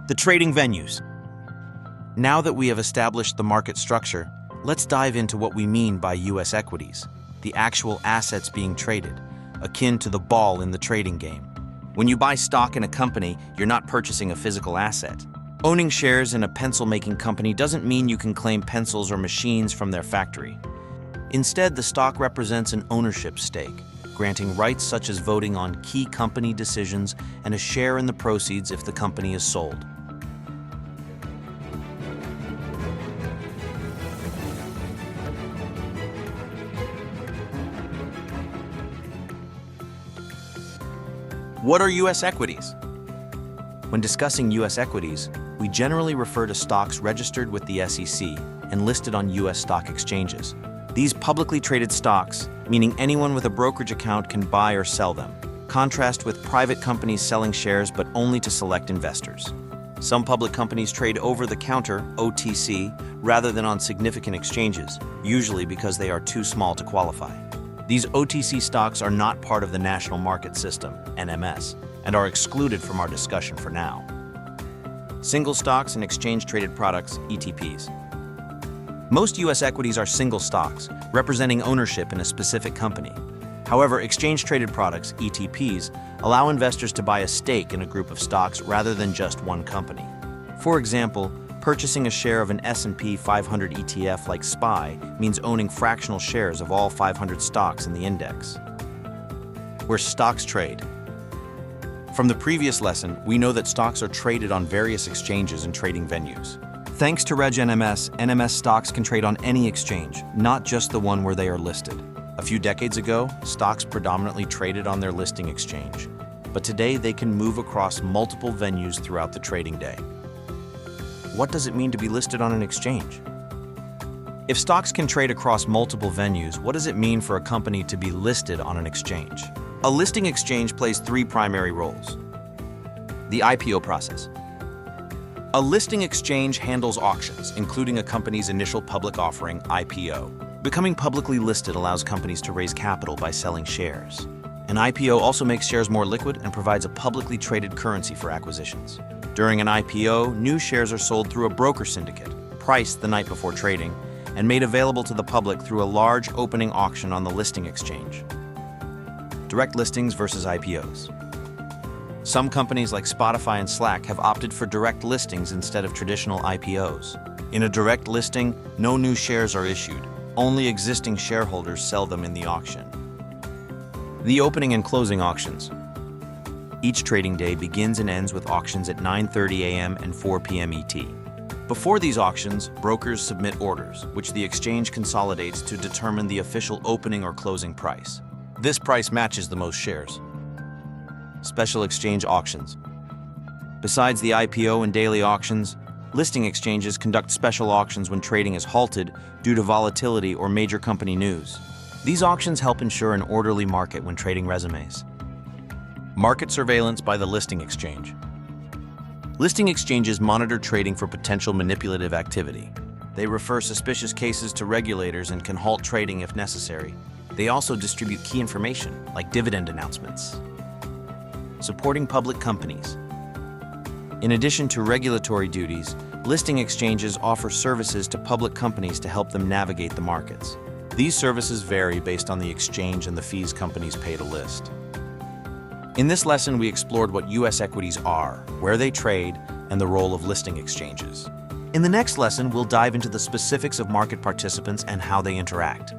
The trading venues. Now that we have established the market structure, let's dive into what we mean by U.S. equities, the actual assets being traded, akin to the ball in the trading game. When you buy stock in a company, you're not purchasing a physical asset. Owning shares in a pencil-making company doesn't mean you can claim pencils or machines from their factory. Instead, the stock represents an ownership stake, granting rights such as voting on key company decisions and a share in the proceeds if the company is sold. What are U.S. equities? When discussing U.S. equities, we generally refer to stocks registered with the SEC and listed on U.S. stock exchanges. These publicly traded stocks, meaning anyone with a brokerage account can buy or sell them, contrast with private companies selling shares but only to select investors. Some public companies trade over-the-counter, OTC, rather than on significant exchanges, usually because they are too small to qualify. These OTC stocks are not part of the National Market System, NMS, and are excluded from our discussion for now. Single stocks and exchange-traded products, ETPs. Most U.S. equities are single stocks, representing ownership in a specific company. However, exchange-traded products, ETPs, allow investors to buy a stake in a group of stocks rather than just one company. For example, purchasing a share of an S&P 500 ETF like SPY means owning fractional shares of all 500 stocks in the index. Where stocks trade. From the previous lesson, we know that stocks are traded on various exchanges and trading venues. Thanks to Reg NMS, NMS stocks can trade on any exchange, not just the one where they are listed. A few decades ago, stocks predominantly traded on their listing exchange, but today they can move across multiple venues throughout the trading day. What does it mean to be listed on an exchange? If stocks can trade across multiple venues, what does it mean for a company to be listed on an exchange? A listing exchange plays three primary roles. The IPO process. A listing exchange handles auctions, including a company's initial public offering, IPO. Becoming publicly listed allows companies to raise capital by selling shares. An IPO also makes shares more liquid and provides a publicly traded currency for acquisitions. During an IPO, new shares are sold through a broker syndicate, priced the night before trading, and made available to the public through a large opening auction on the listing exchange. Direct listings versus IPOs. Some companies like Spotify and Slack have opted for direct listings instead of traditional IPOs. In a direct listing, no new shares are issued. Only existing shareholders sell them in the auction. The opening and closing auctions. Each trading day begins and ends with auctions at 9:30 a.m. and 4 p.m. ET. Before these auctions, brokers submit orders, which the exchange consolidates to determine the official opening or closing price. This price matches the most shares. Special exchange auctions. Besides the IPO and daily auctions, listing exchanges conduct special auctions when trading is halted due to volatility or major company news. These auctions help ensure an orderly market when trading resumes. Market surveillance by the listing exchange. Listing exchanges monitor trading for potential manipulative activity. They refer suspicious cases to regulators and can halt trading if necessary. They also distribute key information, like dividend announcements. Supporting public companies. In addition to regulatory duties, listing exchanges offer services to public companies to help them navigate the markets. These services vary based on the exchange and the fees companies pay to list. In this lesson, we explored what U.S. equities are, where they trade, and the role of listing exchanges. In the next lesson, we'll dive into the specifics of market participants and how they interact.